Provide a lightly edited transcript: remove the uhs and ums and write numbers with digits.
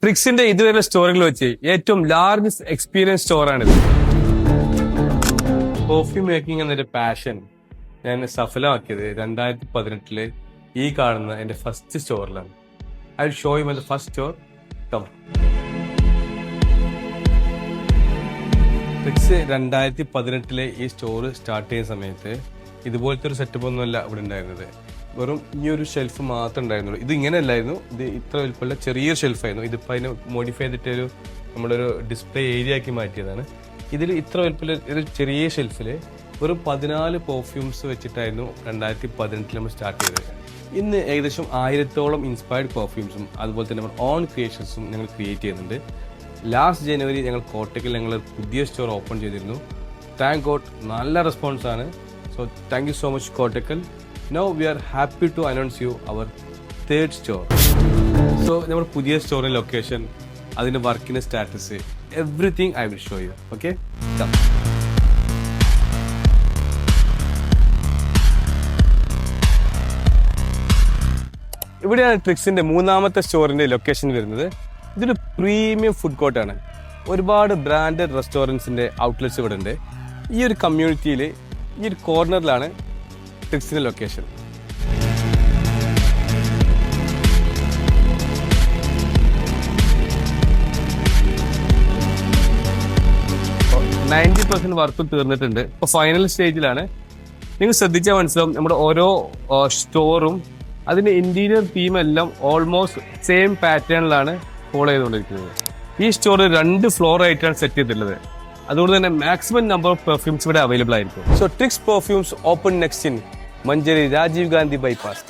ട്രിക്സിന്റെ ഇതുവരെ സ്റ്റോറുകൾ വെച്ച് ഏറ്റവും ലാർജസ്റ്റ് എക്സ്പീരിയൻസ് സ്റ്റോറാണിത്. കോഫി മേക്കിംഗ് എന്നൊരു പാഷൻ ഞാൻ സഫലമാക്കിയത് 2018 ഈ കാണുന്ന എന്റെ ഫസ്റ്റ് സ്റ്റോറിലാണ്. I will show you my first store. Come. ട്രിക്സ് 2018 ഈ സ്റ്റോർ സ്റ്റാർട്ട് ചെയ്യുന്ന സമയത്ത് ഇതുപോലത്തെ ഒരു സെറ്റപ്പ് ഒന്നുമല്ല ഇവിടെ ഉണ്ടായിരുന്നത്. വെറും ഈ ഒരു ഷെൽഫ് മാത്രമേ ഉണ്ടായിരുന്നുള്ളൂ. ഇത് ഇങ്ങനെ അല്ലായിരുന്നു. ഇത് ഇത്ര വലിപ്പമുള്ള ചെറിയൊരു ഷെൽഫായിരുന്നു. ഇതിപ്പോൾ അതിനെ മോഡിഫൈ ചെയ്തിട്ടൊരു നമ്മളൊരു ഡിസ്പ്ലേ ഏരിയ ആക്കി മാറ്റിയതാണ്. ഇതിൽ ഇത്ര വലിപ്പമുള്ള ഒരു ചെറിയ ഷെൽഫിൽ വെറും 14 പെർഫ്യൂംസ് വെച്ചിട്ടായിരുന്നു 2018 നമ്മൾ സ്റ്റാർട്ട് ചെയ്തത്. ഇന്ന് ഏകദേശം 1000-ഓളം ഇൻസ്പയർഡ് പെർഫ്യൂംസും അതുപോലെ തന്നെ നമ്മൾ ഓൺ ക്രിയേഷൻസും ഞങ്ങൾ ക്രിയേറ്റ് ചെയ്യുന്നുണ്ട്. ലാസ്റ്റ് ജനുവരി ഞങ്ങൾ കോട്ടക്കൽ ഞങ്ങൾ പുതിയ സ്റ്റോർ ഓപ്പൺ ചെയ്തിരുന്നു. താങ്ക് ഗോഡ് നല്ല റെസ്പോൺസാണ്. So thank you so much Kottakkal. Now we are happy to announce you our third store. So നമ്മുടെ പുതിയ സ്റ്റോറിന്റെ ലൊക്കേഷൻ, അതിന്റെ വർക്കിന്റെ status, everything I will show U. Okay, ഇവിടെയാണ് ട്രിക്സിന്റെ മൂന്നാമത്തെ സ്റ്റോറിന്റെ ലൊക്കേഷൻ വരുന്നത്. ഇതൊരു പ്രീമിയം ഫുഡ് കോർട്ടാണ്. ഒരുപാട് ബ്രാൻഡഡ് റെസ്റ്റോറൻറ്റ്സിന്റെ ഔട്ട്ലെറ്റ്സ് ഇവിടെ ഉണ്ട്. ഈ ഒരു കമ്മ്യൂണിറ്റിയിൽ ഈ ഒരു കോർണറിലാണ് ട്രിക്സിന്റെ ലൊക്കേഷൻ. ഇപ്പോൾ 90% വർക്കും തീർന്നിട്ടുണ്ട്. ഇപ്പോൾ ഫൈനൽ സ്റ്റേജിലാണ്. നിങ്ങൾ ശ്രദ്ധിച്ചാൽ മനസ്സിലാവും, നമ്മുടെ ഓരോ സ്റ്റോറും അതിന്റെ ഇന്റീരിയർ തീം എല്ലാം ഓൾമോസ്റ്റ് സെയിം പാറ്റേണിലാണ് ഫോളോ ചെയ്തുകൊണ്ടിരിക്കുന്നത്. ഈ സ്റ്റോർ 2 ഫ്ലോർ ആയിട്ടാണ് സെറ്റ് ചെയ്തിട്ടുള്ളത്. അതുകൊണ്ട് തന്നെ മാക്സിമം നമ്പർ ഓഫ് പെർഫ്യൂംസ് ഇവിടെ അവൈലബിൾ ആയിരിക്കും. So tricks perfumes open next in Manjeri Rajiv Gandhi bypass.